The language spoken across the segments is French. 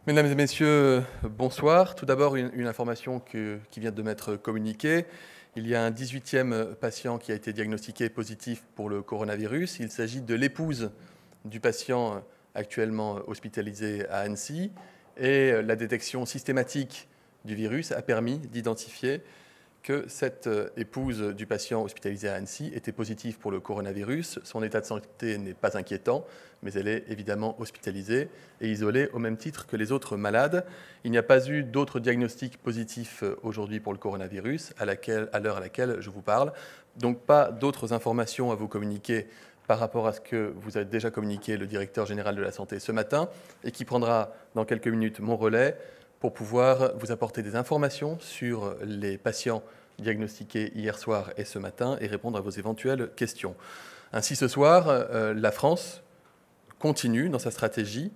Mesdames et messieurs, bonsoir. Tout d'abord, une information qui vient de m'être communiquée. Il y a un 18e patient qui a été diagnostiqué positif pour le coronavirus. Il s'agit de l'épouse du patient actuellement hospitalisé à Annecy. Et la détection systématique du virus a permis d'identifier que cette épouse du patient hospitalisé à Annecy était positive pour le coronavirus. Son état de santé n'est pas inquiétant, mais elle est évidemment hospitalisée et isolée au même titre que les autres malades. Il n'y a pas eu d'autres diagnostics positifs aujourd'hui pour le coronavirus à l'heure à laquelle je vous parle. Donc pas d'autres informations à vous communiquer par rapport à ce que vous a déjà communiqué le directeur général de la santé ce matin et qui prendra dans quelques minutes mon relais pour pouvoir vous apporter des informations sur les patients diagnostiqués hier soir et ce matin et répondre à vos éventuelles questions. Ainsi, ce soir, la France continue dans sa stratégie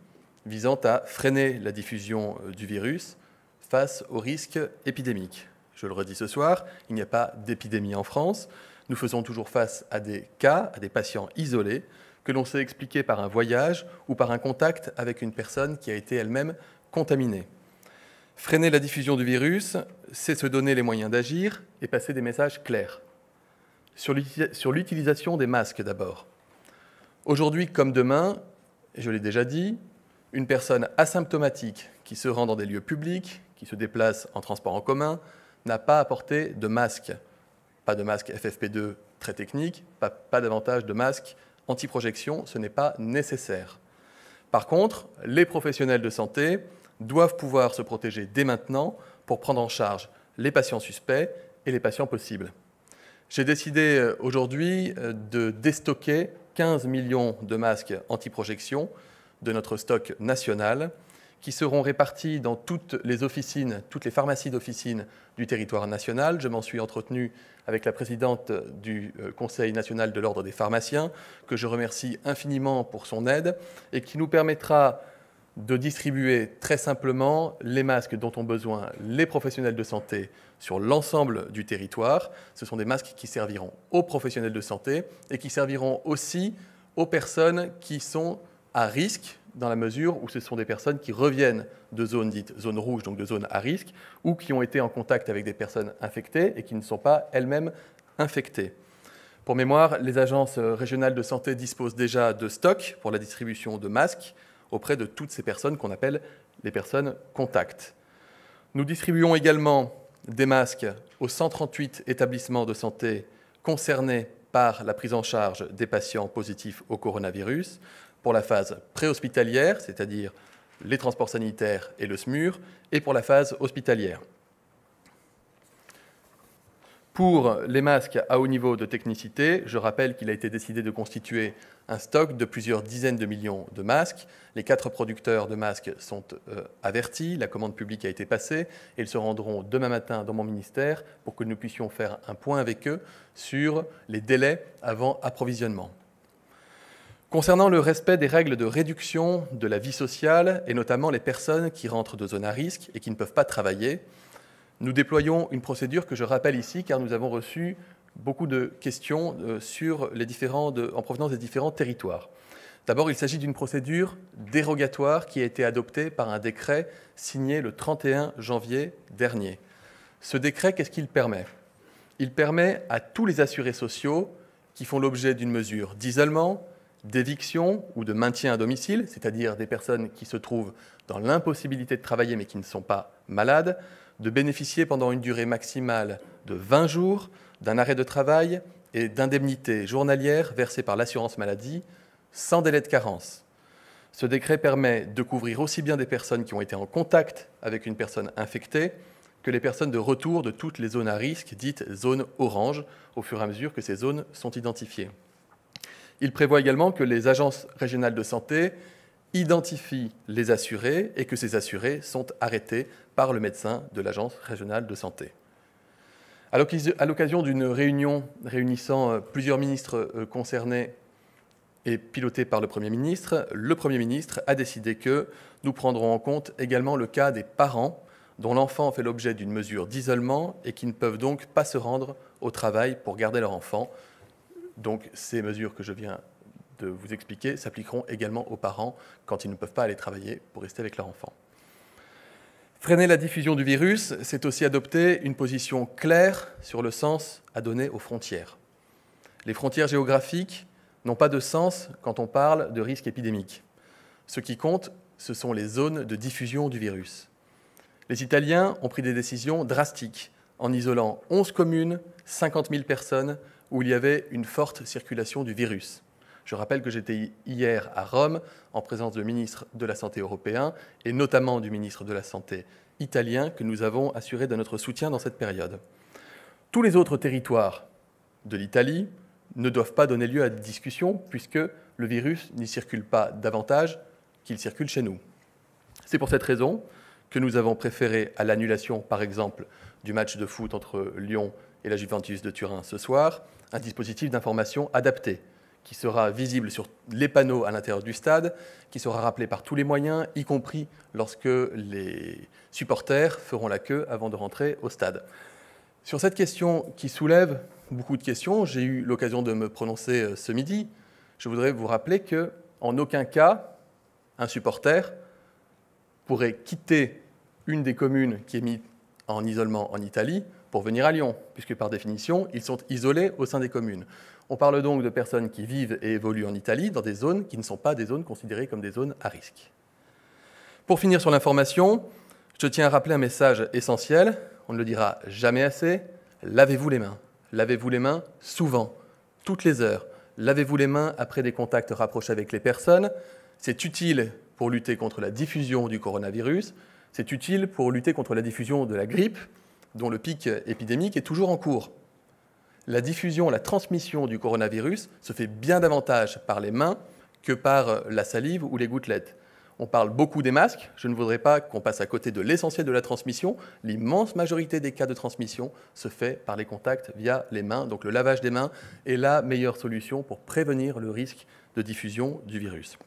visant à freiner la diffusion du virus face aux risques épidémiques. Je le redis ce soir, il n'y a pas d'épidémie en France. Nous faisons toujours face à des cas, à des patients isolés que l'on sait expliquer par un voyage ou par un contact avec une personne qui a été elle-même contaminée. Freiner la diffusion du virus, c'est se donner les moyens d'agir et passer des messages clairs. Sur l'utilisation des masques d'abord. Aujourd'hui comme demain, et je l'ai déjà dit, une personne asymptomatique qui se rend dans des lieux publics, qui se déplace en transport en commun, n'a pas à porter de masque. Pas de masque FFP2 très technique, pas davantage de masque anti-projection, ce n'est pas nécessaire. Par contre, les professionnels de santé doivent pouvoir se protéger dès maintenant pour prendre en charge les patients suspects et les patients possibles. J'ai décidé aujourd'hui de déstocker 15 millions de masques anti-projection de notre stock national qui seront répartis dans toutes les officines, toutes les pharmacies d'officine du territoire national. Je m'en suis entretenu avec la présidente du Conseil national de l'Ordre des pharmaciens, que je remercie infiniment pour son aide et qui nous permettra de distribuer très simplement les masques dont ont besoin les professionnels de santé sur l'ensemble du territoire. Ce sont des masques qui serviront aux professionnels de santé et qui serviront aussi aux personnes qui sont à risque, dans la mesure où ce sont des personnes qui reviennent de zones dites zones rouges, donc de zones à risque, ou qui ont été en contact avec des personnes infectées et qui ne sont pas elles-mêmes infectées. Pour mémoire, les agences régionales de santé disposent déjà de stocks pour la distribution de masques auprès de toutes ces personnes qu'on appelle les personnes contacts. Nous distribuons également des masques aux 138 établissements de santé concernés par la prise en charge des patients positifs au coronavirus pour la phase préhospitalière, c'est-à-dire les transports sanitaires et le SMUR, et pour la phase hospitalière. Pour les masques à haut niveau de technicité, je rappelle qu'il a été décidé de constituer un stock de plusieurs dizaines de millions de masques. Les 4 producteurs de masques sont avertis, la commande publique a été passée et ils se rendront demain matin dans mon ministère pour que nous puissions faire un point avec eux sur les délais avant approvisionnement. Concernant le respect des règles de réduction de la vie sociale, et notamment les personnes qui rentrent de zones à risque et qui ne peuvent pas travailler, nous déployons une procédure que je rappelle ici, car nous avons reçu beaucoup de questions en provenance des différents territoires. D'abord, il s'agit d'une procédure dérogatoire qui a été adoptée par un décret signé le 31 janvier dernier. Ce décret, qu'est-ce qu'il permet ? Il permet à tous les assurés sociaux qui font l'objet d'une mesure d'isolement, d'éviction ou de maintien à domicile, c'est-à-dire des personnes qui se trouvent dans l'impossibilité de travailler mais qui ne sont pas malades, de bénéficier pendant une durée maximale de 20 jours d'un arrêt de travail et d'indemnités journalières versées par l'assurance maladie sans délai de carence. Ce décret permet de couvrir aussi bien des personnes qui ont été en contact avec une personne infectée que les personnes de retour de toutes les zones à risque, dites zones orange, au fur et à mesure que ces zones sont identifiées. Il prévoit également que les agences régionales de santé identifient les assurés et que ces assurés sont arrêtés par le médecin de l'agence régionale de santé. À l'occasion d'une réunion réunissant plusieurs ministres concernés et pilotée par le Premier ministre a décidé que nous prendrons en compte également le cas des parents dont l'enfant fait l'objet d'une mesure d'isolement et qui ne peuvent donc pas se rendre au travail pour garder leur enfant. Donc ces mesures que je viens de vous expliquer s'appliqueront également aux parents quand ils ne peuvent pas aller travailler pour rester avec leur enfant. Freiner la diffusion du virus, c'est aussi adopter une position claire sur le sens à donner aux frontières. Les frontières géographiques n'ont pas de sens quand on parle de risque épidémique. Ce qui compte, ce sont les zones de diffusion du virus. Les Italiens ont pris des décisions drastiques en isolant 11 communes, 50 000 personnes où il y avait une forte circulation du virus. Je rappelle que j'étais hier à Rome en présence du ministre de la Santé européen et notamment du ministre de la Santé italien que nous avons assuré de notre soutien dans cette période. Tous les autres territoires de l'Italie ne doivent pas donner lieu à discussion puisque le virus n'y circule pas davantage qu'il circule chez nous. C'est pour cette raison que nous avons préféré à l'annulation, par exemple, du match de foot entre Lyon et la Juventus de Turin ce soir, un dispositif d'information adapté qui sera visible sur les panneaux à l'intérieur du stade, qui sera rappelé par tous les moyens, y compris lorsque les supporters feront la queue avant de rentrer au stade. Sur cette question qui soulève beaucoup de questions, j'ai eu l'occasion de me prononcer ce midi. Je voudrais vous rappeler qu'en aucun cas, un supporter pourrait quitter une des communes qui est mise en isolement en Italie pour venir à Lyon, puisque par définition, ils sont isolés au sein des communes. On parle donc de personnes qui vivent et évoluent en Italie dans des zones qui ne sont pas des zones considérées comme des zones à risque. Pour finir sur l'information, je tiens à rappeler un message essentiel, on ne le dira jamais assez, lavez-vous les mains. Lavez-vous les mains souvent, toutes les heures. Lavez-vous les mains après des contacts rapprochés avec les personnes. C'est utile pour lutter contre la diffusion du coronavirus. C'est utile pour lutter contre la diffusion de la grippe, dont le pic épidémique est toujours en cours. La diffusion, la transmission du coronavirus se fait bien davantage par les mains que par la salive ou les gouttelettes. On parle beaucoup des masques. Je ne voudrais pas qu'on passe à côté de l'essentiel de la transmission. L'immense majorité des cas de transmission se fait par les contacts via les mains. Donc le lavage des mains est la meilleure solution pour prévenir le risque de diffusion du virus.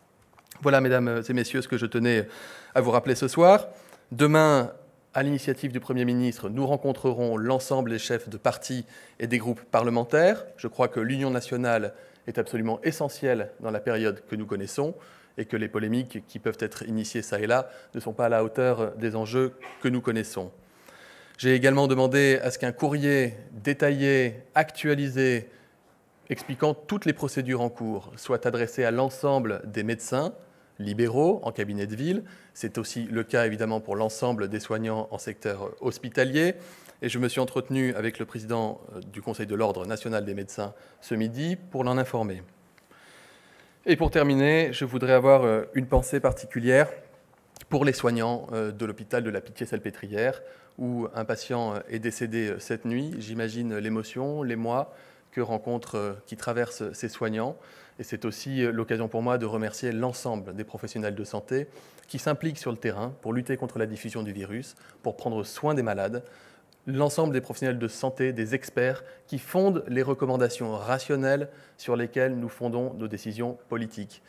Voilà, mesdames et messieurs, ce que je tenais à vous rappeler ce soir. Demain, à l'initiative du Premier ministre, nous rencontrerons l'ensemble des chefs de partis et des groupes parlementaires. Je crois que l'union nationale est absolument essentielle dans la période que nous connaissons et que les polémiques qui peuvent être initiées ça et là ne sont pas à la hauteur des enjeux que nous connaissons. J'ai également demandé à ce qu'un courrier détaillé, actualisé, expliquant toutes les procédures en cours soit adressé à l'ensemble des médecins libéraux en cabinet de ville. C'est aussi le cas évidemment pour l'ensemble des soignants en secteur hospitalier. Et je me suis entretenu avec le président du Conseil de l'Ordre national des médecins ce midi pour l'en informer. Et pour terminer, je voudrais avoir une pensée particulière pour les soignants de l'hôpital de la Pitié-Salpêtrière où un patient est décédé cette nuit. J'imagine l'émotion, l'émoi qui traversent ces soignants. Et c'est aussi l'occasion pour moi de remercier l'ensemble des professionnels de santé qui s'impliquent sur le terrain pour lutter contre la diffusion du virus, pour prendre soin des malades, l'ensemble des professionnels de santé, des experts qui fondent les recommandations rationnelles sur lesquelles nous fondons nos décisions politiques.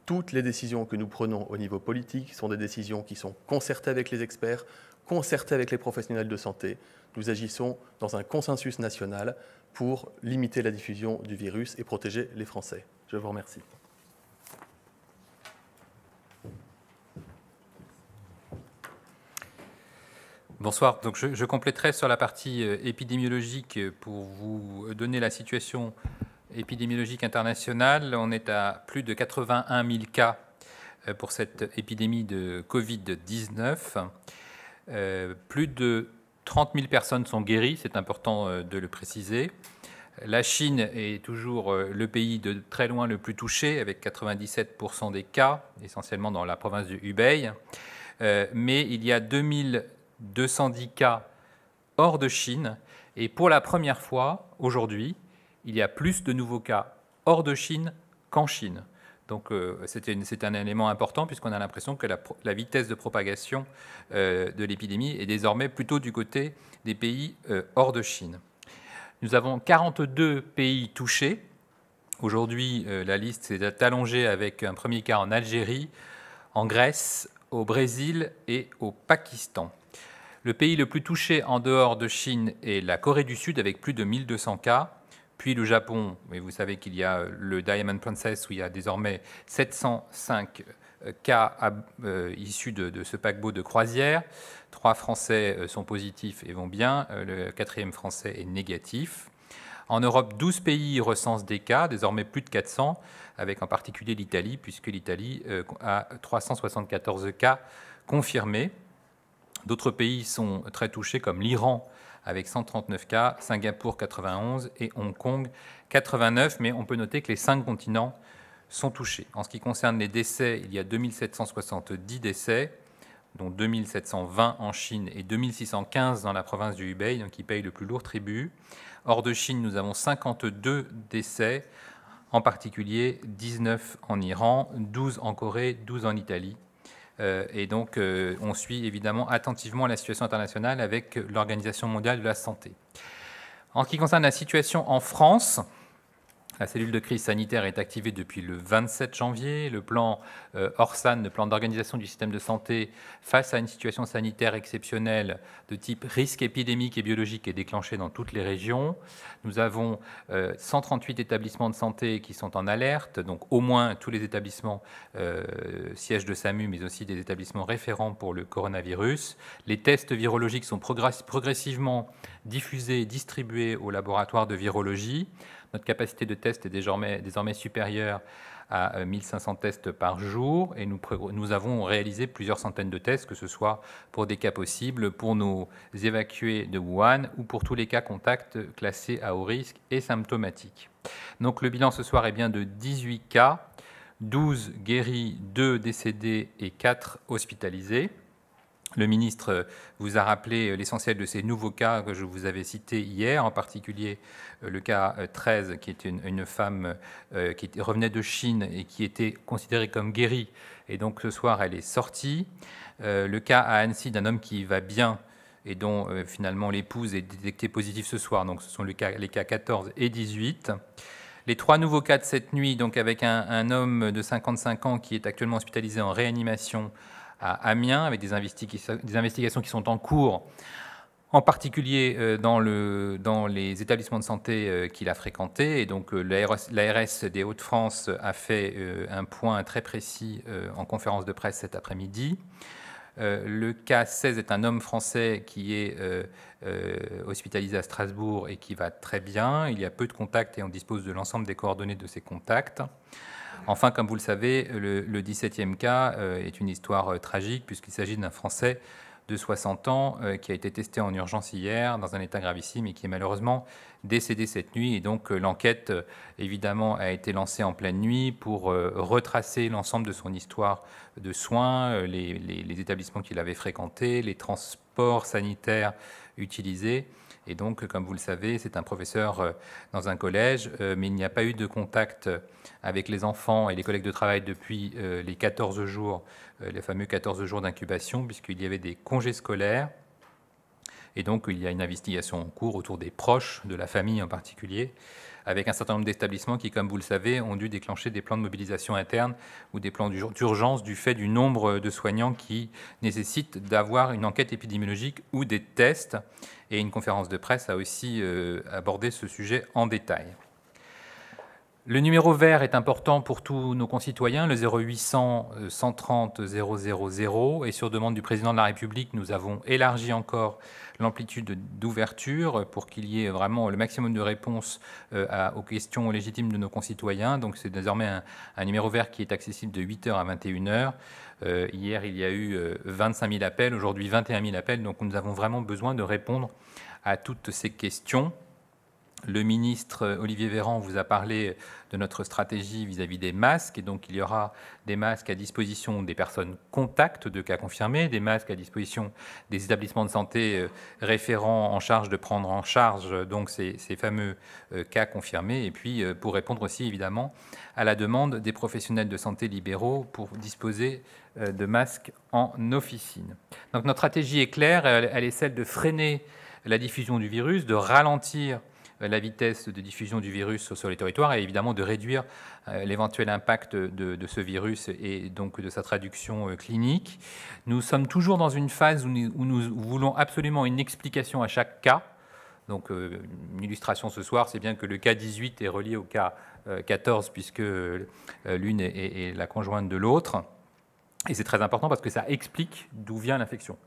Toutes les décisions que nous prenons au niveau politique sont des décisions qui sont concertées avec les experts, concertées avec les professionnels de santé. Nous agissons dans un consensus national pour limiter la diffusion du virus et protéger les Français. Je vous remercie. Bonsoir. Donc je compléterai sur la partie épidémiologique pour vous donner la situation épidémiologique internationale. On est à plus de 81 000 cas pour cette épidémie de Covid-19. Plus de 30 000 personnes sont guéries, c'est important de le préciser. La Chine est toujours le pays de très loin le plus touché, avec 97% des cas, essentiellement dans la province du Hubei. Mais il y a 2210 cas hors de Chine. Et pour la première fois, aujourd'hui, il y a plus de nouveaux cas hors de Chine qu'en Chine. Donc c'est un élément important puisqu'on a l'impression que la vitesse de propagation de l'épidémie est désormais plutôt du côté des pays hors de Chine. Nous avons 42 pays touchés. Aujourd'hui, la liste s'est allongée avec un premier cas en Algérie, en Grèce, au Brésil et au Pakistan. Le pays le plus touché en dehors de Chine est la Corée du Sud avec plus de 1200 cas. Puis le Japon, mais vous savez qu'il y a le Diamond Princess où il y a désormais 705 cas issus de ce paquebot de croisière. 3 Français sont positifs et vont bien. Le 4e Français est négatif. En Europe, 12 pays recensent des cas, désormais plus de 400, avec en particulier l'Italie, puisque l'Italie a 374 cas confirmés. D'autres pays sont très touchés, comme l'Iran, avec 139 cas, Singapour 91 et Hong Kong 89, mais on peut noter que les 5 continents sont touchés. En ce qui concerne les décès, il y a 2770 décès, dont 2720 en Chine et 2615 dans la province du Hubei, donc qui paye le plus lourd tribut. Hors de Chine, nous avons 52 décès, en particulier 19 en Iran, 12 en Corée, 12 en Italie. Et donc, on suit évidemment attentivement la situation internationale avec l'Organisation mondiale de la santé. En ce qui concerne la situation en France, la cellule de crise sanitaire est activée depuis le 27 janvier. Le plan ORSAN, le plan d'organisation du système de santé, face à une situation sanitaire exceptionnelle de type risque épidémique et biologique, est déclenché dans toutes les régions. Nous avons 138 établissements de santé qui sont en alerte, donc au moins tous les établissements sièges de SAMU, mais aussi des établissements référents pour le coronavirus. Les tests virologiques sont progressivement diffusés et distribués aux laboratoires de virologie. Notre capacité de test est désormais supérieure à 1500 tests par jour et nous avons réalisé plusieurs centaines de tests, que ce soit pour des cas possibles, pour nos évacués de Wuhan ou pour tous les cas contacts classés à haut risque et symptomatiques. Donc le bilan ce soir est bien de 18 cas, 12 guéris, 2 décédés et 4 hospitalisés. Le ministre vous a rappelé l'essentiel de ces nouveaux cas que je vous avais cités hier, en particulier le cas 13, qui est une femme qui revenait de Chine et qui était considérée comme guérie. Et donc ce soir, elle est sortie. Le cas à Annecy d'un homme qui va bien et dont finalement l'épouse est détectée positive ce soir. Donc ce sont les cas 14 et 18. Les 3 nouveaux cas de cette nuit, donc avec un homme de 55 ans qui est actuellement hospitalisé en réanimation à Amiens, avec des investigations qui sont en cours, en particulier dans les établissements de santé qu'il a fréquentés. Et donc l'ARS des Hauts-de-France a fait un point très précis en conférence de presse cet après-midi. Le cas 16 est un homme français qui est hospitalisé à Strasbourg et qui va très bien. Il y a peu de contacts et on dispose de l'ensemble des coordonnées de ces contacts. Enfin, comme vous le savez, le 17e cas est une histoire tragique puisqu'il s'agit d'un Français de 60 ans qui a été testé en urgence hier dans un état gravissime et qui est malheureusement décédé cette nuit. Et donc l'enquête, évidemment, a été lancée en pleine nuit pour retracer l'ensemble de son histoire de soins, les établissements qu'il avait fréquentés, les transports sanitaires utilisés. Et donc, comme vous le savez, c'est un professeur dans un collège, mais il n'y a pas eu de contact avec les enfants et les collègues de travail depuis les 14 jours, les fameux 14 jours d'incubation, puisqu'il y avait des congés scolaires. Et donc, il y a une investigation en cours autour des proches, de la famille en particulier, avec un certain nombre d'établissements qui, comme vous le savez, ont dû déclencher des plans de mobilisation interne ou des plans d'urgence du fait du nombre de soignants qui nécessitent d'avoir une enquête épidémiologique ou des tests. Et une conférence de presse a aussi abordé ce sujet en détail. Le numéro vert est important pour tous nos concitoyens, le 0800 130 000. Et sur demande du président de la République, nous avons élargi encore l'amplitude d'ouverture pour qu'il y ait vraiment le maximum de réponses aux questions légitimes de nos concitoyens. Donc c'est désormais un numéro vert qui est accessible de 8h à 21h. Hier, il y a eu 25 000 appels, aujourd'hui 21 000 appels. Donc nous avons vraiment besoin de répondre à toutes ces questions. Le ministre Olivier Véran vous a parlé de notre stratégie vis-à-vis des masques. Et donc, il y aura des masques à disposition des personnes contacts de cas confirmés, des masques à disposition des établissements de santé référents en charge de prendre en charge donc ces fameux cas confirmés. Et puis, pour répondre aussi, évidemment, à la demande des professionnels de santé libéraux pour disposer de masques en officine. Donc, notre stratégie est claire. Elle est celle de freiner la diffusion du virus, de ralentir la vitesse de diffusion du virus sur les territoires et évidemment de réduire l'éventuel impact de ce virus et donc de sa traduction clinique. Nous sommes toujours dans une phase où nous voulons absolument une explication à chaque cas. Donc une illustration ce soir, c'est bien que le cas 18 est relié au cas 14 puisque l'une est la conjointe de l'autre. Et c'est très important parce que ça explique d'où vient l'infection.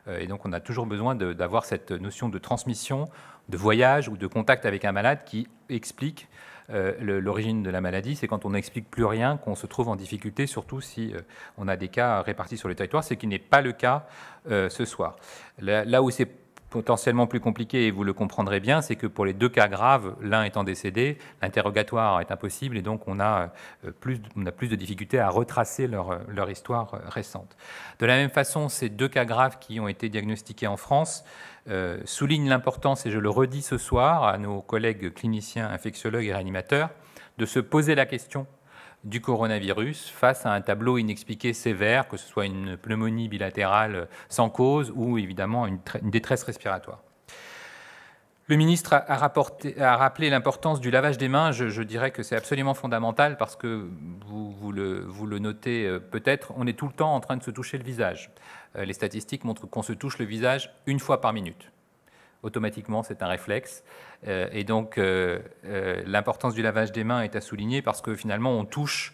Et donc, on a toujours besoin d'avoir cette notion de transmission, de voyage ou de contact avec un malade qui explique l'origine de la maladie. C'est quand on n'explique plus rien qu'on se trouve en difficulté, surtout si on a des cas répartis sur le territoire, ce qui n'est pas le cas ce soir. Là où c'est potentiellement plus compliqué, et vous le comprendrez bien, c'est que pour les 2 cas graves, l'un étant décédé, l'interrogatoire est impossible et donc on a plus de difficultés à retracer leur histoire récente. De la même façon, ces 2 cas graves qui ont été diagnostiqués en France soulignent l'importance, et je le redis ce soir à nos collègues cliniciens, infectiologues et réanimateurs, de se poser la question du coronavirus face à un tableau inexpliqué sévère, que ce soit une pneumonie bilatérale sans cause ou évidemment une détresse respiratoire. Le ministre a rappelé l'importance du lavage des mains. Je dirais que c'est absolument fondamental parce que vous le notez peut-être, on est tout le temps en train de se toucher le visage. Les statistiques montrent qu'on se touche le visage 1 fois par minute. Automatiquement, c'est un réflexe. Et donc, l'importance du lavage des mains est à souligner parce que finalement, on touche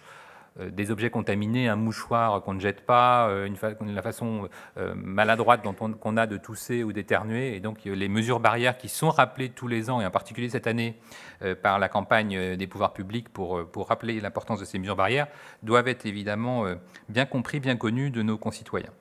des objets contaminés, un mouchoir qu'on ne jette pas, la façon maladroite qu'on a de tousser ou d'éternuer. Et donc, les mesures barrières qui sont rappelées tous les ans, et en particulier cette année par la campagne des pouvoirs publics pour rappeler l'importance de ces mesures barrières, doivent être évidemment bien compris, bien connus de nos concitoyens.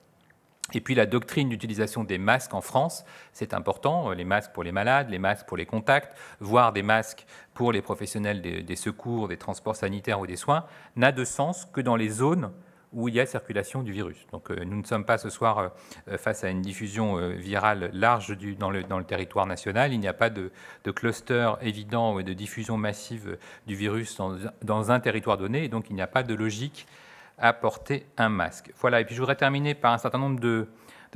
Et puis la doctrine d'utilisation des masques en France, c'est important, les masques pour les malades, les masques pour les contacts, voire des masques pour les professionnels des secours, des transports sanitaires ou des soins, n'a de sens que dans les zones où il y a circulation du virus. Donc nous ne sommes pas ce soir face à une diffusion virale large dans le territoire national. Il n'y a pas de cluster évident et de diffusion massive du virus dans un territoire donné, et donc il n'y a pas de logique à porter un masque. Voilà, et puis je voudrais terminer par un certain nombre de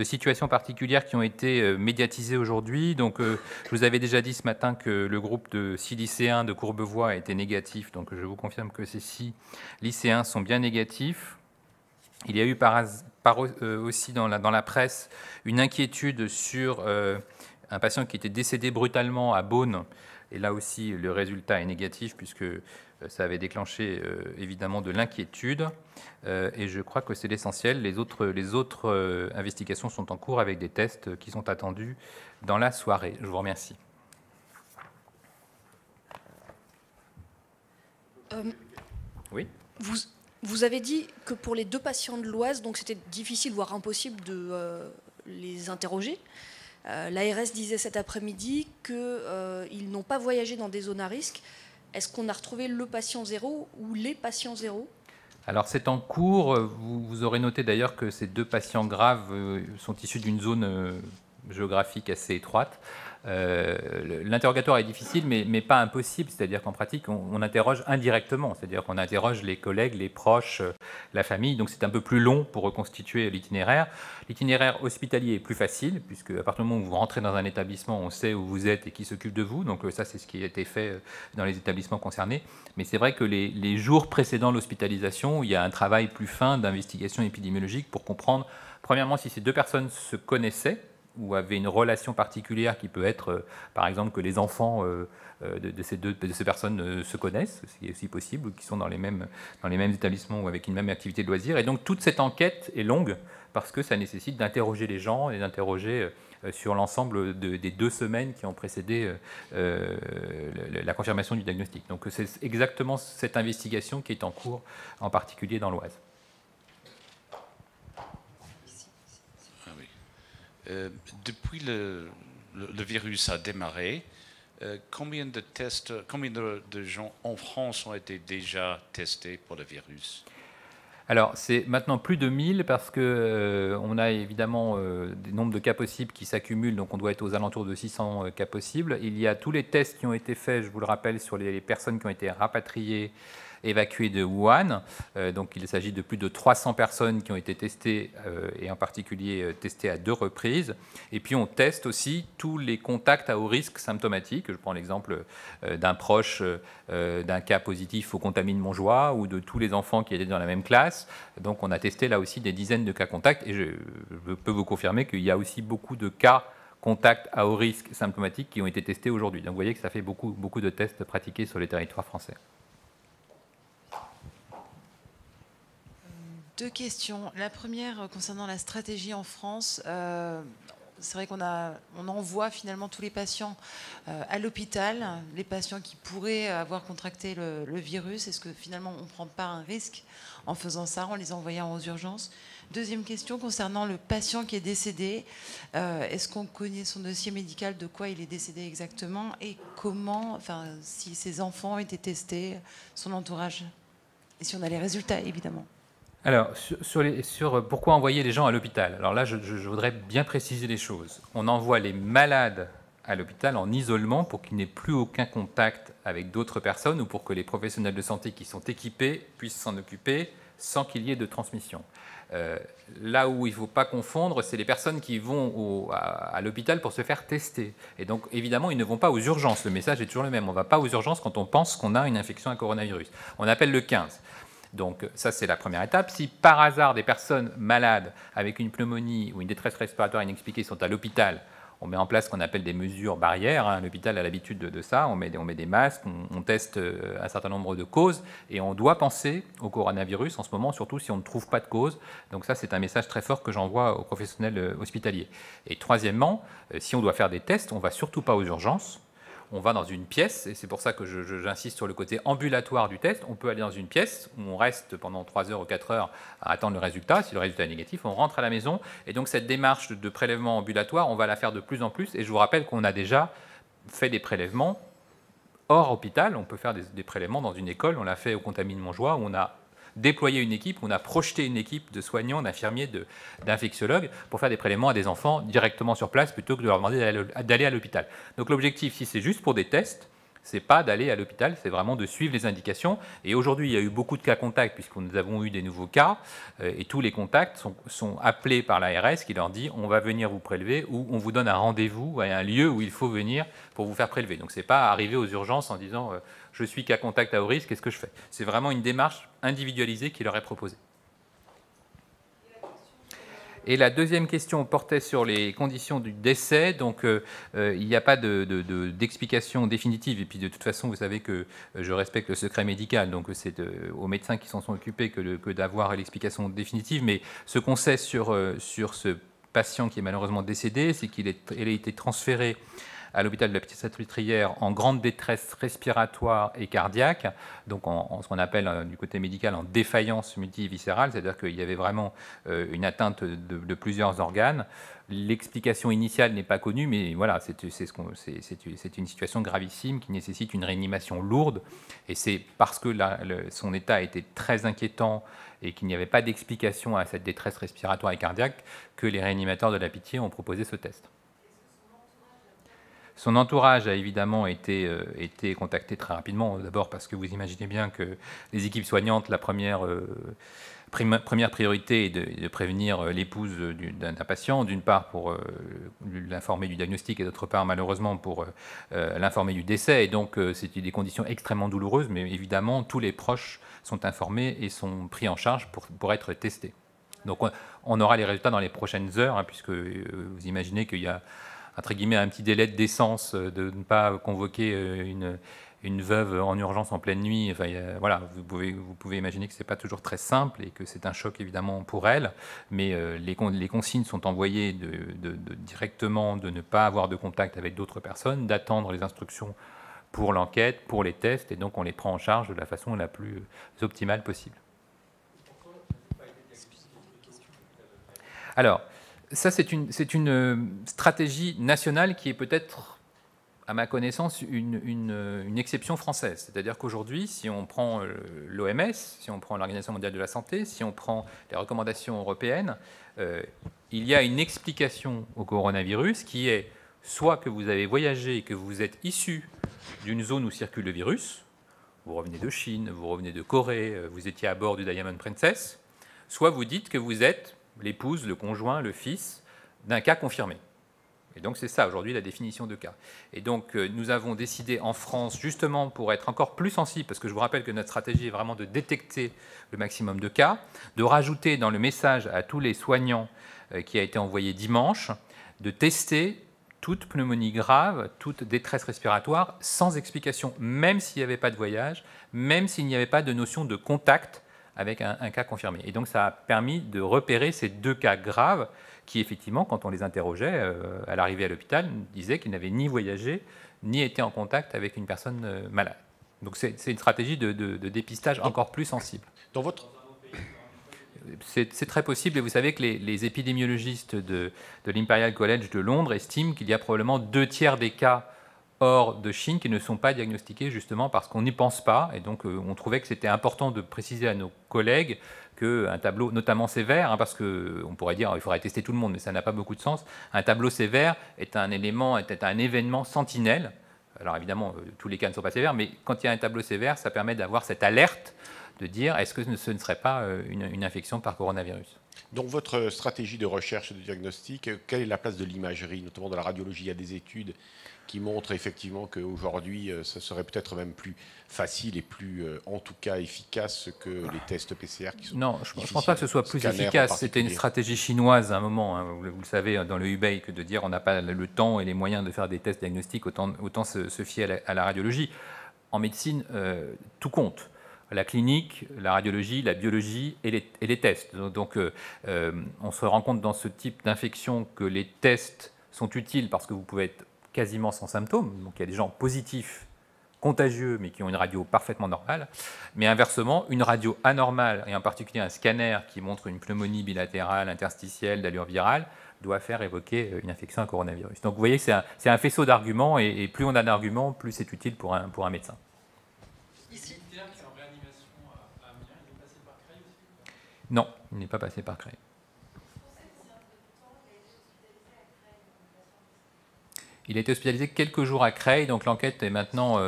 situations particulières qui ont été médiatisées aujourd'hui. Donc, je vous avais déjà dit ce matin que le groupe de 6 lycéens de Courbevoie était négatif, donc je vous confirme que ces 6 lycéens sont bien négatifs. Il y a eu aussi dans la presse une inquiétude sur un patient qui était décédé brutalement à Beaune, et là aussi le résultat est négatif puisque ça avait déclenché évidemment de l'inquiétude, et je crois que c'est l'essentiel. Les autres investigations sont en cours avec des tests qui sont attendus dans la soirée. Je vous remercie. Oui. Vous avez dit que pour les 2 patients de l'Oise, donc c'était difficile, voire impossible de les interroger. L'ARS disait cet après-midi qu'ils n'ont pas voyagé dans des zones à risque. Est-ce qu'on a retrouvé le patient 0 ou les patients 0 ? Alors c'est en cours. Vous aurez noté d'ailleurs que ces 2 patients graves sont issus d'une zone géographique assez étroite. L'interrogatoire est difficile, mais pas impossible. C'est-à-dire qu'en pratique, on interroge indirectement. C'est-à-dire qu'on interroge les collègues, les proches, la famille. Donc c'est un peu plus long pour reconstituer l'itinéraire. L'itinéraire hospitalier est plus facile, puisque à partir du moment où vous rentrez dans un établissement, on sait où vous êtes et qui s'occupe de vous. Donc ça, c'est ce qui a été fait dans les établissements concernés. Mais c'est vrai que les jours précédant l'hospitalisation, il y a un travail plus fin d'investigation épidémiologique pour comprendre, premièrement, si ces 2 personnes se connaissaient, ou avaient une relation particulière qui peut être, par exemple, que les enfants de ces personnes se connaissent, ce qui est aussi possible, ou qui sont dans les mêmes établissements ou avec une même activité de loisir. Et donc toute cette enquête est longue parce que ça nécessite d'interroger les gens et d'interroger sur l'ensemble des 2 semaines qui ont précédé la confirmation du diagnostic. Donc c'est exactement cette investigation qui est en cours, en particulier dans l'Oise. Depuis le virus a démarré, combien de gens en France ont été déjà testés pour le virus ? Alors, c'est maintenant plus de 1000 parce qu'on a évidemment des nombres de cas possibles qui s'accumulent, donc on doit être aux alentours de 600 cas possibles. Il y a tous les tests qui ont été faits, je vous le rappelle, sur les personnes qui ont été rapatriées, évacuées de Wuhan. Donc il s'agit de plus de 300 personnes qui ont été testées, et en particulier testées à 2 reprises. Et puis on teste aussi tous les contacts à haut risque symptomatiques. Je prends l'exemple d'un proche d'un cas positif au contamine Montjoie ou de tous les enfants qui étaient dans la même classe. Donc on a testé là aussi des dizaines de cas contacts, et je peux vous confirmer qu'il y a aussi beaucoup de cas contacts à haut risque symptomatiques qui ont été testés aujourd'hui. Donc vous voyez que ça fait beaucoup de tests pratiqués sur les territoires français. Deux questions. La première concernant la stratégie en France. C'est vrai qu'on envoie finalement tous les patients à l'hôpital, les patients qui pourraient avoir contracté le virus. Est-ce que finalement on ne prend pas un risque en faisant ça, en les envoyant aux urgences? Deuxième question concernant le patient qui est décédé. Est-ce qu'on connaît son dossier médical, de quoi il est décédé exactement et comment, enfin, si ses enfants ont été testés, son entourage, et si on a les résultats évidemment? Alors, sur pourquoi envoyer les gens à l'hôpital? Alors là, je voudrais bien préciser les choses. On envoie les malades à l'hôpital en isolement pour qu'il n'ait plus aucun contact avec d'autres personnes ou pour que les professionnels de santé qui sont équipés puissent s'en occuper sans qu'il y ait de transmission. Là où il ne faut pas confondre, c'est les personnes qui vont à l'hôpital pour se faire tester. Et donc, évidemment, ils ne vont pas aux urgences. Le message est toujours le même. On ne va pas aux urgences quand on pense qu'on a une infection à coronavirus. On appelle le 15. Donc ça, c'est la première étape. Si par hasard des personnes malades avec une pneumonie ou une détresse respiratoire inexpliquée sont à l'hôpital, on met en place ce qu'on appelle des mesures barrières. Hein. L'hôpital a l'habitude de ça. On met des masques, on teste un certain nombre de causes et on doit penser au coronavirus en ce moment, surtout si on ne trouve pas de cause. Donc ça, c'est un message très fort que j'envoie aux professionnels hospitaliers. Et troisièmement, si on doit faire des tests, on ne va surtout pas aux urgences. On va dans une pièce, et c'est pour ça que j'insiste sur le côté ambulatoire du test. On peut aller dans une pièce où on reste pendant 3 heures ou 4 heures à attendre le résultat. Si le résultat est négatif, on rentre à la maison. Et donc cette démarche de prélèvement ambulatoire, on va la faire de plus en plus. Et je vous rappelle qu'on a déjà fait des prélèvements hors hôpital. On peut faire des prélèvements dans une école. On l'a fait au Contamine-Montjoie, où on a déployer une équipe, on a projeté une équipe de soignants, d'infirmiers, d'infectiologues pour faire des prélèvements à des enfants directement sur place plutôt que de leur demander d'aller à l'hôpital. Donc l'objectif, si c'est juste pour des tests, c'est pas d'aller à l'hôpital, c'est vraiment de suivre les indications. Et aujourd'hui, il y a eu beaucoup de cas contacts puisque nous avons eu des nouveaux cas et tous les contacts sont appelés par l'ARS qui leur dit on va venir vous prélever ou on vous donne un rendez-vous à un lieu où il faut venir pour vous faire prélever. Donc c'est pas arriver aux urgences en disant je suis cas contact à haut risque, qu'est-ce que je fais? C'est vraiment une démarche individualisée qui leur est proposée. Et la deuxième question portait sur les conditions du décès. Donc, il n'y a pas d'explication définitive. Et puis, de toute façon, vous savez que je respecte le secret médical. Donc, c'est aux médecins qui s'en sont occupés que d'avoir l'explication définitive. Mais ce qu'on sait sur ce patient qui est malheureusement décédé, c'est qu'il a été transféré à l'hôpital de la Petite-Salpêtrière en grande détresse respiratoire et cardiaque, donc en ce qu'on appelle du côté médical en défaillance multiviscérale, c'est-à-dire qu'il y avait vraiment une atteinte de plusieurs organes. L'explication initiale n'est pas connue, mais voilà, c'est une situation gravissime qui nécessite une réanimation lourde, et c'est parce que son état était très inquiétant et qu'il n'y avait pas d'explication à cette détresse respiratoire et cardiaque que les réanimateurs de la Pitié ont proposé ce test. Son entourage a évidemment été contacté très rapidement, d'abord parce que vous imaginez bien que les équipes soignantes, la première priorité est de prévenir l'épouse d'un patient, d'une part pour l'informer du diagnostic et d'autre part malheureusement pour l'informer du décès. Et donc c'est des conditions extrêmement douloureuses, mais évidemment tous les proches sont informés et sont pris en charge pour être testés. Donc on aura les résultats dans les prochaines heures, hein, puisque vous imaginez qu'il y a entre guillemets un petit délai de décence de ne pas convoquer une veuve en urgence en pleine nuit. Enfin, voilà, vous pouvez imaginer que ce n'est pas toujours très simple et que c'est un choc évidemment pour elle, mais les consignes sont envoyées directement de ne pas avoir de contact avec d'autres personnes, d'attendre les instructions pour l'enquête, pour les tests, et donc on les prend en charge de la façon la plus optimale possible. Alors, ça, c'est une stratégie nationale qui est peut-être, à ma connaissance, une exception française. C'est-à-dire qu'aujourd'hui, si on prend l'OMS, si on prend l'Organisation mondiale de la santé, si on prend les recommandations européennes, il y a une explication au coronavirus qui est soit que vous avez voyagé et que vous êtes issu d'une zone où circule le virus, vous revenez de Chine, vous revenez de Corée, vous étiez à bord du Diamond Princess, soit vous dites que vous êtes l'épouse, le conjoint, le fils d'un cas confirmé. Et donc c'est ça aujourd'hui la définition de cas. Et donc nous avons décidé en France, justement pour être encore plus sensible, parce que je vous rappelle que notre stratégie est vraiment de détecter le maximum de cas, de rajouter dans le message à tous les soignants qui a été envoyé dimanche, de tester toute pneumonie grave, toute détresse respiratoire, sans explication, même s'il n'y avait pas de voyage, même s'il n'y avait pas de notion de contact avec un cas confirmé. Et donc ça a permis de repérer ces 2 cas graves qui, effectivement, quand on les interrogeait à l'arrivée à l'hôpital, disaient qu'ils n'avaient ni voyagé, ni été en contact avec une personne malade. Donc c'est une stratégie de dépistage encore plus sensible. Dans votre... C'est très possible, et vous savez que les épidémiologistes de l'Imperial College de Londres estiment qu'il y a probablement 2/3 des cas hors de Chine qui ne sont pas diagnostiqués justement parce qu'on n'y pense pas, et donc on trouvait que c'était important de préciser à nos collègues qu'un tableau, notamment sévère, parce qu'on pourrait dire qu'il faudrait tester tout le monde, mais ça n'a pas beaucoup de sens, un tableau sévère est un événement sentinelle. Alors évidemment, tous les cas ne sont pas sévères, mais quand il y a un tableau sévère, ça permet d'avoir cette alerte de dire est-ce que ce ne serait pas une infection par coronavirus. Donc votre stratégie de recherche et de diagnostic, quelle est la place de l'imagerie, notamment dans la radiologie? Il y a des études qui montrent effectivement qu'aujourd'hui, ça serait peut-être même plus facile et plus, en tout cas, efficace que les tests PCR qui sont... Non, je ne pense pas que ce soit plus efficace. C'était une stratégie chinoise à un moment, hein, vous le savez, dans le Hubei, que de dire on n'a pas le temps et les moyens de faire des tests diagnostiques, autant se fier à la radiologie. En médecine, tout compte. La clinique, la radiologie, la biologie et les tests. Donc on se rend compte dans ce type d'infection que les tests sont utiles parce que vous pouvez être quasiment sans symptômes. Donc il y a des gens positifs, contagieux, mais qui ont une radio parfaitement normale. Mais inversement, une radio anormale, et en particulier un scanner qui montre une pneumonie bilatérale, interstitielle, d'allure virale, doit faire évoquer une infection à coronavirus. Donc vous voyez, c'est un faisceau d'arguments, et plus on a d'arguments, plus c'est utile pour un médecin. Ici. Non, il n'est pas passé par Creil. Il a été hospitalisé quelques jours à Creil, donc l'enquête est maintenant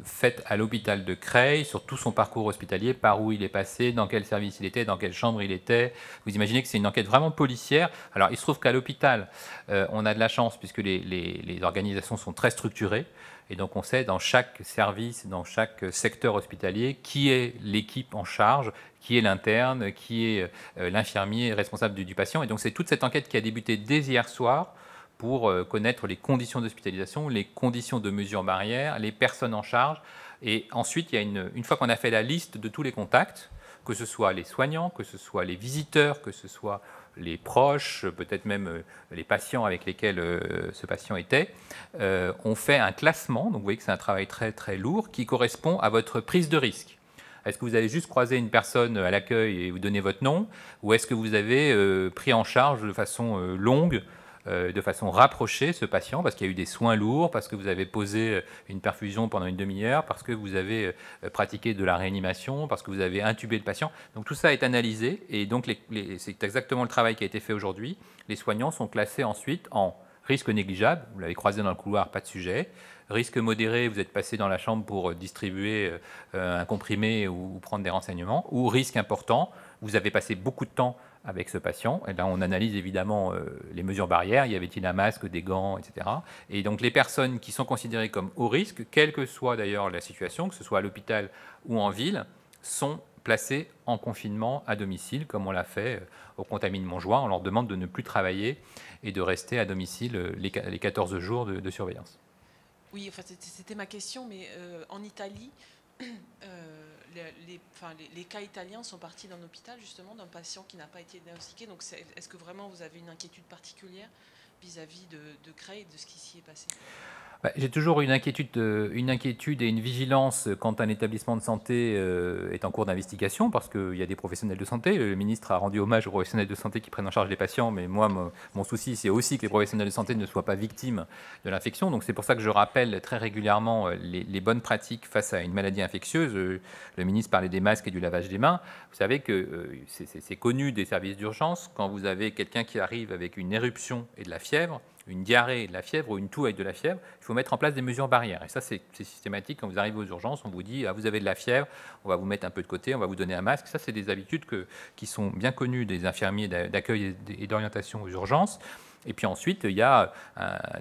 faite à l'hôpital de Creil sur tout son parcours hospitalier, par où il est passé, dans quel service il était, dans quelle chambre il était. Vous imaginez que c'est une enquête vraiment policière. Alors il se trouve qu'à l'hôpital, on a de la chance puisque les organisations sont très structurées. Et donc on sait dans chaque service, dans chaque secteur hospitalier, qui est l'équipe en charge, qui est l'interne, qui est l'infirmier responsable du patient. Et donc c'est toute cette enquête qui a débuté dès hier soir pour connaître les conditions d'hospitalisation, les conditions de mesures barrières, les personnes en charge. Et ensuite, il y a une fois qu'on a fait la liste de tous les contacts, que ce soit les soignants, que ce soit les visiteurs, que ce soit les proches, peut-être même les patients avec lesquels ce patient était, on fait un classement, donc vous voyez que c'est un travail très très lourd, qui correspond à votre prise de risque. Est-ce que vous avez juste croisé une personne à l'accueil et vous donnez votre nom, ou est-ce que vous avez pris en charge de façon longue, de façon rapprochée ce patient, parce qu'il y a eu des soins lourds, parce que vous avez posé une perfusion pendant une demi-heure, parce que vous avez pratiqué de la réanimation, parce que vous avez intubé le patient. Donc tout ça est analysé, et donc c'est exactement le travail qui a été fait aujourd'hui. Les soignants sont classés ensuite en risque négligeable, vous l'avez croisé dans le couloir, pas de sujet. Risque modéré, vous êtes passé dans la chambre pour distribuer un comprimé ou prendre des renseignements. Ou risque important, vous avez passé beaucoup de temps avec ce patient. Et là, on analyse évidemment les mesures barrières. Y avait-il un masque, des gants, etc. Et donc, les personnes qui sont considérées comme haut risque, quelle que soit d'ailleurs la situation, que ce soit à l'hôpital ou en ville, sont placées en confinement à domicile, comme on l'a fait aux Contamines Montjoie. On leur demande de ne plus travailler et de rester à domicile les 14 jours de surveillance. Oui, enfin, c'était ma question, mais en Italie, les cas italiens sont partis d'un hôpital, justement, d'un patient qui n'a pas été diagnostiqué. Donc, est-ce que vraiment vous avez une inquiétude particulière vis-à-vis de Creil, de ce qui s'y est passé? J'ai toujours une inquiétude et une vigilance quand un établissement de santé est en cours d'investigation, parce qu'il y a des professionnels de santé. Le ministre a rendu hommage aux professionnels de santé qui prennent en charge les patients, mais moi, mon souci, c'est aussi que les professionnels de santé ne soient pas victimes de l'infection. Donc c'est pour ça que je rappelle très régulièrement les bonnes pratiques face à une maladie infectieuse. Le ministre parlait des masques et du lavage des mains. Vous savez que c'est connu des services d'urgence. Quand vous avez quelqu'un qui arrive avec une éruption et de la fièvre, une diarrhée et de la fièvre ou une toux avec de la fièvre, il faut mettre en place des mesures barrières. Et ça, c'est systématique. Quand vous arrivez aux urgences, on vous dit ah, vous avez de la fièvre, on va vous mettre un peu de côté, on va vous donner un masque. Ça, c'est des habitudes qui sont bien connues des infirmiers d'accueil et d'orientation aux urgences. Et puis ensuite, il y a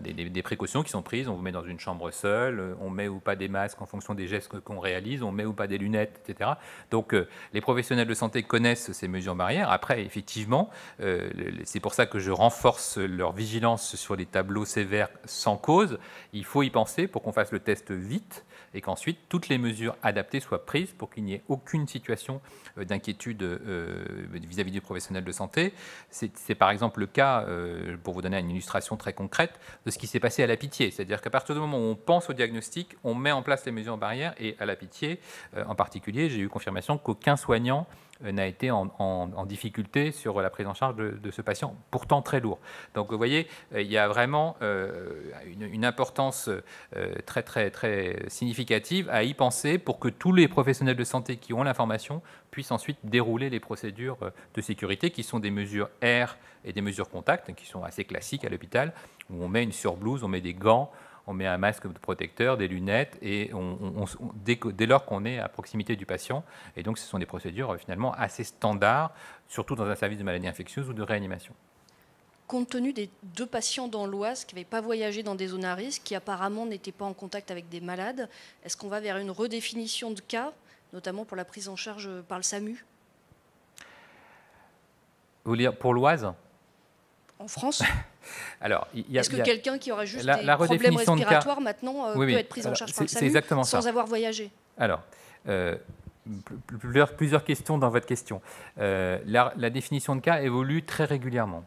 des précautions qui sont prises. On vous met dans une chambre seule, on met ou pas des masques en fonction des gestes qu'on réalise, on met ou pas des lunettes, etc. Donc les professionnels de santé connaissent ces mesures barrières. Après, effectivement, c'est pour ça que je renforce leur vigilance sur les tableaux sévères sans cause. Il faut y penser pour qu'on fasse le test vite et qu'ensuite toutes les mesures adaptées soient prises pour qu'il n'y ait aucune situation d'inquiétude vis-à-vis du professionnel de santé. C'est par exemple le cas, pour vous donner une illustration très concrète, de ce qui s'est passé à la Pitié. C'est-à-dire qu'à partir du moment où on pense au diagnostic, on met en place les mesures barrières, et à la Pitié, en particulier, j'ai eu confirmation qu'aucun soignant n'a été en difficulté sur la prise en charge de ce patient, pourtant très lourd. Donc vous voyez, il y a vraiment une importance très, très, très significative à y penser pour que tous les professionnels de santé qui ont l'information puissent ensuite dérouler les procédures de sécurité, qui sont des mesures R et des mesures contact, qui sont assez classiques à l'hôpital, où on met une surblouse, on met des gants, on met un masque protecteur, des lunettes, et dès lors qu'on est à proximité du patient. Et donc, ce sont des procédures finalement assez standards, surtout dans un service de maladies infectieuses ou de réanimation. Compte tenu des 2 patients dans l'Oise qui n'avaient pas voyagé dans des zones à risque, qui apparemment n'étaient pas en contact avec des malades, est-ce qu'on va vers une redéfinition de cas, notamment pour la prise en charge par le SAMU? Vous voulez dire pour l'Oise? En France? Alors, est-ce que quelqu'un qui aurait juste la des problèmes respiratoires de maintenant oui, peut être pris en charge par le SAMU sans ça. avoir voyagé? Alors, plusieurs questions dans votre question. La définition de cas évolue très régulièrement.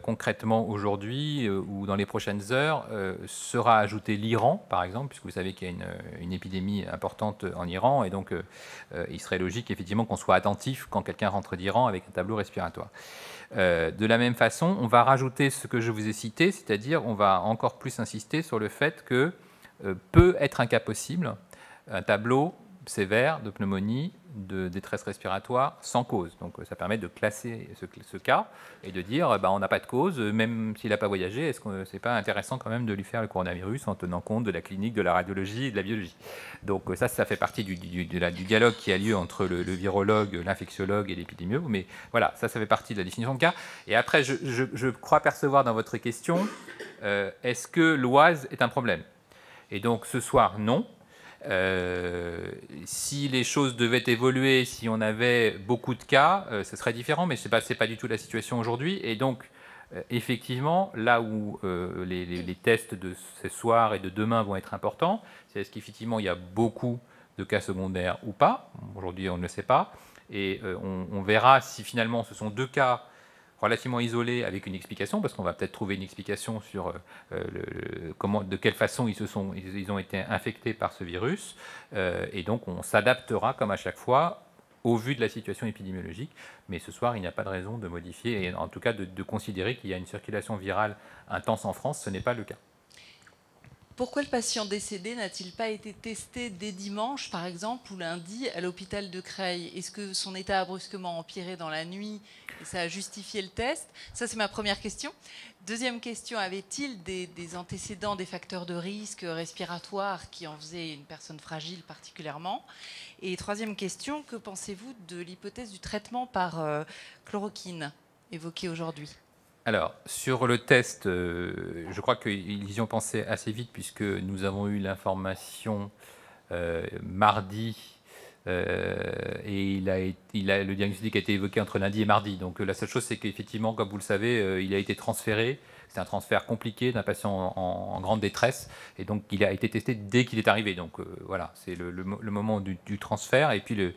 Concrètement, aujourd'hui ou dans les prochaines heures, sera ajouté l'Iran, par exemple, puisque vous savez qu'il y a une épidémie importante en Iran, et donc il serait logique effectivement qu'on soit attentif quand quelqu'un rentre d'Iran avec un tableau respiratoire. De la même façon, on va rajouter ce que je vous ai cité, c'est-à-dire on va encore plus insister sur le fait que peut être un cas possible, un tableau sévère de pneumonie, de détresse respiratoire sans cause. Donc ça permet de classer ce cas et de dire on n'a pas de cause, même s'il n'a pas voyagé, est-ce que c'est pas intéressant quand même de lui faire le coronavirus en tenant compte de la clinique, de la radiologie et de la biologie. Donc ça fait partie du dialogue qui a lieu entre le virologue, l'infectiologue et l'épidémiologue, mais voilà, ça fait partie de la définition de cas. Et après, je crois percevoir dans votre question, est-ce que l'Oise est un problème? Et donc ce soir, non. Si les choses devaient évoluer, si on avait beaucoup de cas, ce serait différent, mais ce n'est pas du tout la situation aujourd'hui. Et donc, effectivement, là où les tests de ce soir et de demain vont être importants, c'est est-ce qu'effectivement il y a beaucoup de cas secondaires ou pas. Aujourd'hui, on ne le sait pas. Et on verra si finalement ce sont 2 cas relativement isolés avec une explication, parce qu'on va peut-être trouver une explication sur de quelle façon ils ont été infectés par ce virus. Et donc, on s'adaptera, comme à chaque fois, au vu de la situation épidémiologique. Mais ce soir, il n'y a pas de raison de modifier, et en tout cas de considérer qu'il y a une circulation virale intense en France. Ce n'est pas le cas. Pourquoi le patient décédé n'a-t-il pas été testé dès dimanche, par exemple, ou lundi, à l'hôpital de Creil? Est-ce que son état a brusquement empiré dans la nuit et ça a justifié le test? Ça, c'est ma première question. Deuxième question, avait-il des antécédents, des facteurs de risque respiratoires qui en faisaient une personne fragile particulièrement? Et troisième question, que pensez-vous de l'hypothèse du traitement par chloroquine évoquée aujourd'hui? Alors, sur le test, je crois qu'ils y ont pensé assez vite, puisque nous avons eu l'information mardi, et le diagnostic a été évoqué entre lundi et mardi. Donc la seule chose, c'est qu'effectivement, comme vous le savez, il a été transféré. C'est un transfert compliqué d'un patient en grande détresse, et donc il a été testé dès qu'il est arrivé. Donc voilà, c'est le moment du transfert, et puis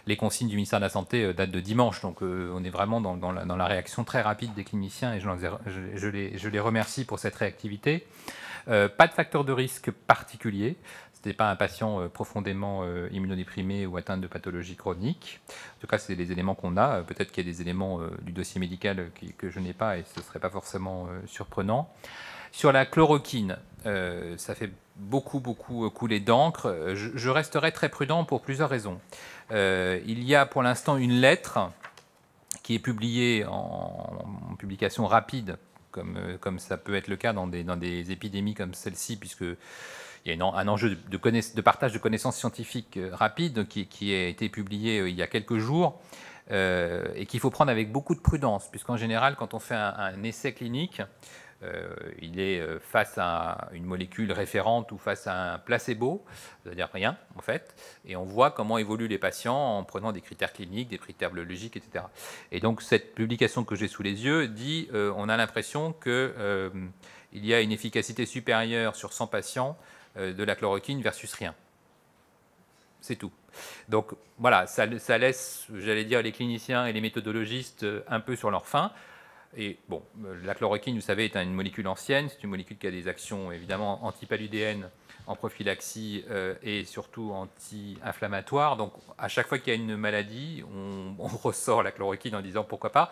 les consignes du ministère de la Santé datent de dimanche. Donc on est vraiment dans la réaction très rapide des cliniciens, et je les remercie pour cette réactivité. Pas de facteur de risque particulier. Ce n'est pas un patient profondément immunodéprimé ou atteint de pathologie chronique. En tout cas, c'est les éléments qu'on a. Peut-être qu'il y a des éléments du dossier médical que je n'ai pas, et ce ne serait pas forcément surprenant. Sur la chloroquine, ça fait beaucoup couler d'encre. Je resterai très prudent pour plusieurs raisons. Il y a pour l'instant une lettre qui est publiée en publication rapide, comme ça peut être le cas dans des épidémies comme celle-ci, puisque il y a un enjeu de partage de connaissances scientifiques rapides qui a été publié il y a quelques jours. et qu'il faut prendre avec beaucoup de prudence, puisqu'en général, quand on fait un essai clinique, il est face à une molécule référente ou face à un placebo, c'est-à-dire rien en fait, et on voit comment évoluent les patients en prenant des critères cliniques, des critères biologiques, etc. Et donc cette publication que j'ai sous les yeux dit on a l'impression qu'il y a une efficacité supérieure sur 100 patients de la chloroquine versus rien. C'est tout. Donc voilà, ça laisse, j'allais dire, les cliniciens et les méthodologistes un peu sur leur faim. Et bon, la chloroquine, vous savez, est une molécule ancienne. C'est une molécule qui a des actions évidemment antipaludéennes en prophylaxie et surtout anti-inflammatoires. Donc à chaque fois qu'il y a une maladie, on ressort la chloroquine en disant pourquoi pas.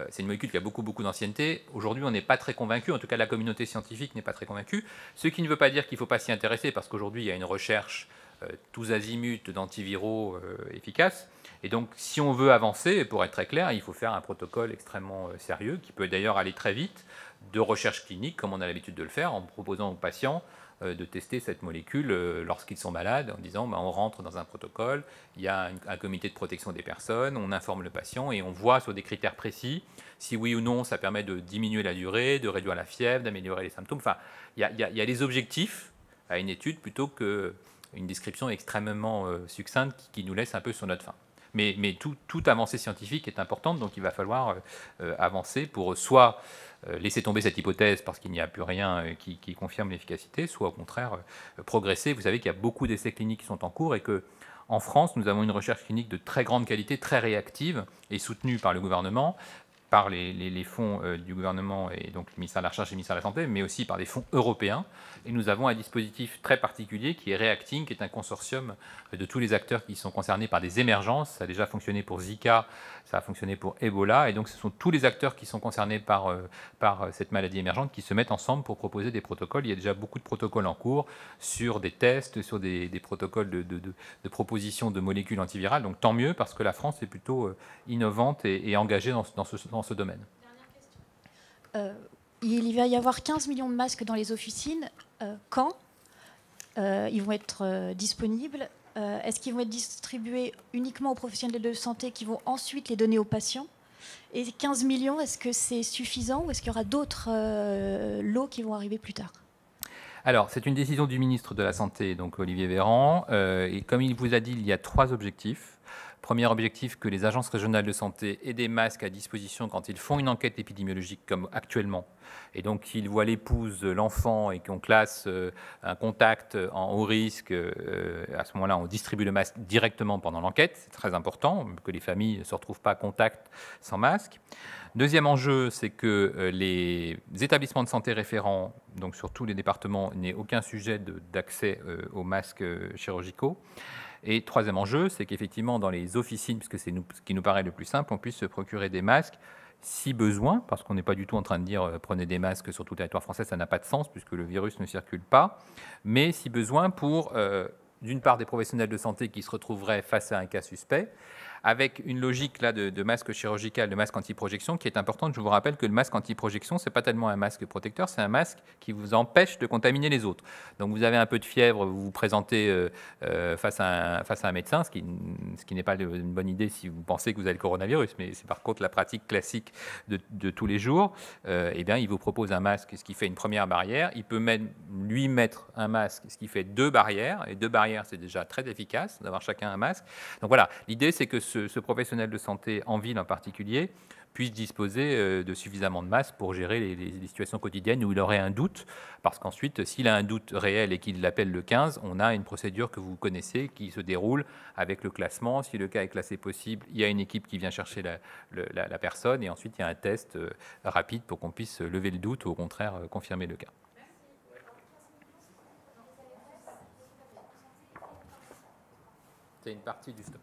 C'est une molécule qui a beaucoup d'ancienneté. Aujourd'hui, on n'est pas très convaincu. En tout cas, la communauté scientifique n'est pas très convaincue. Ce qui ne veut pas dire qu'il ne faut pas s'y intéresser, parce qu'aujourd'hui, il y a une recherche tous azimuts d'antiviraux efficaces. Et donc, si on veut avancer, pour être très clair, il faut faire un protocole extrêmement sérieux, qui peut d'ailleurs aller très vite, de recherche clinique, comme on a l'habitude de le faire, en proposant aux patients de tester cette molécule lorsqu'ils sont malades, en disant on rentre dans un protocole, il y a un comité de protection des personnes, on informe le patient et on voit sur des critères précis si oui ou non ça permet de diminuer la durée, de réduire la fièvre, d'améliorer les symptômes. Enfin, il y a des objectifs à une étude plutôt qu'une description extrêmement succincte qui nous laisse un peu sur notre faim. Mais toute avancée scientifique est importante, donc il va falloir avancer pour soit laisser tomber cette hypothèse parce qu'il n'y a plus rien qui confirme l'efficacité, soit au contraire progresser. Vous savez qu'il y a beaucoup d'essais cliniques qui sont en cours et qu'en France, nous avons une recherche clinique de très grande qualité, très réactive et soutenue par le gouvernement, par les fonds du gouvernement et donc le ministère de la Recherche et le ministère de la Santé, mais aussi par des fonds européens. Et nous avons un dispositif très particulier qui est Reacting, qui est un consortium de tous les acteurs qui sont concernés par des émergences. Ça a déjà fonctionné pour Zika, ça a fonctionné pour Ebola. Et donc ce sont tous les acteurs qui sont concernés par cette maladie émergente qui se mettent ensemble pour proposer des protocoles. Il y a déjà beaucoup de protocoles en cours sur des tests, sur des protocoles de proposition de molécules antivirales. Donc tant mieux, parce que la France est plutôt innovante et engagée dans ce domaine. Il va y avoir 15 millions de masques dans les officines. Quand ils vont être disponibles? Est-ce qu'ils vont être distribués uniquement aux professionnels de santé qui vont ensuite les donner aux patients? Et 15 millions, est-ce que c'est suffisant ou est-ce qu'il y aura d'autres lots qui vont arriver plus tard? Alors, c'est une décision du ministre de la Santé, donc Olivier Véran. Et comme il vous a dit, il y a 3 objectifs. Premier objectif, que les agences régionales de santé aient des masques à disposition quand ils font une enquête épidémiologique comme actuellement. Et donc, s'ils voient l'épouse, l'enfant et qu'on classe un contact en haut risque, à ce moment-là, on distribue le masque directement pendant l'enquête. C'est très important que les familles ne se retrouvent pas à contact sans masque. Deuxième enjeu, c'est que les établissements de santé référents, donc sur tous les départements, n'aient aucun sujet d'accès aux masques chirurgicaux. Et troisième enjeu, c'est qu'effectivement, dans les officines, puisque c'est ce qui nous paraît le plus simple, on puisse se procurer des masques si besoin, parce qu'on n'est pas du tout en train de dire prenez des masques sur tout le territoire français, ça n'a pas de sens puisque le virus ne circule pas, mais si besoin pour, d'une part, des professionnels de santé qui se retrouveraient face à un cas suspect, avec une logique là de masque chirurgical, de masque anti-projection qui est importante. Je vous rappelle que le masque anti-projection, ce n'est pas tellement un masque protecteur, c'est un masque qui vous empêche de contaminer les autres. Donc vous avez un peu de fièvre, vous vous présentez face à un médecin, ce qui n'est pas une bonne idée si vous pensez que vous avez le coronavirus, mais c'est par contre la pratique classique de tous les jours. Eh bien, il vous propose un masque, ce qui fait une première barrière. Il peut même lui mettre un masque, ce qui fait 2 barrières. Et 2 barrières, c'est déjà très efficace d'avoir chacun un masque. Donc voilà, l'idée c'est que ce professionnel de santé, en ville en particulier, puisse disposer de suffisamment de masques pour gérer les situations quotidiennes où il aurait un doute, parce qu'ensuite, s'il a un doute réel et qu'il l'appelle le 15, on a une procédure que vous connaissez qui se déroule avec le classement. Si le cas est classé possible, il y a une équipe qui vient chercher la personne, et ensuite il y a un test rapide pour qu'on puisse lever le doute ou au contraire confirmer le cas. C'est une partie du stop.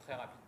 Très rapide.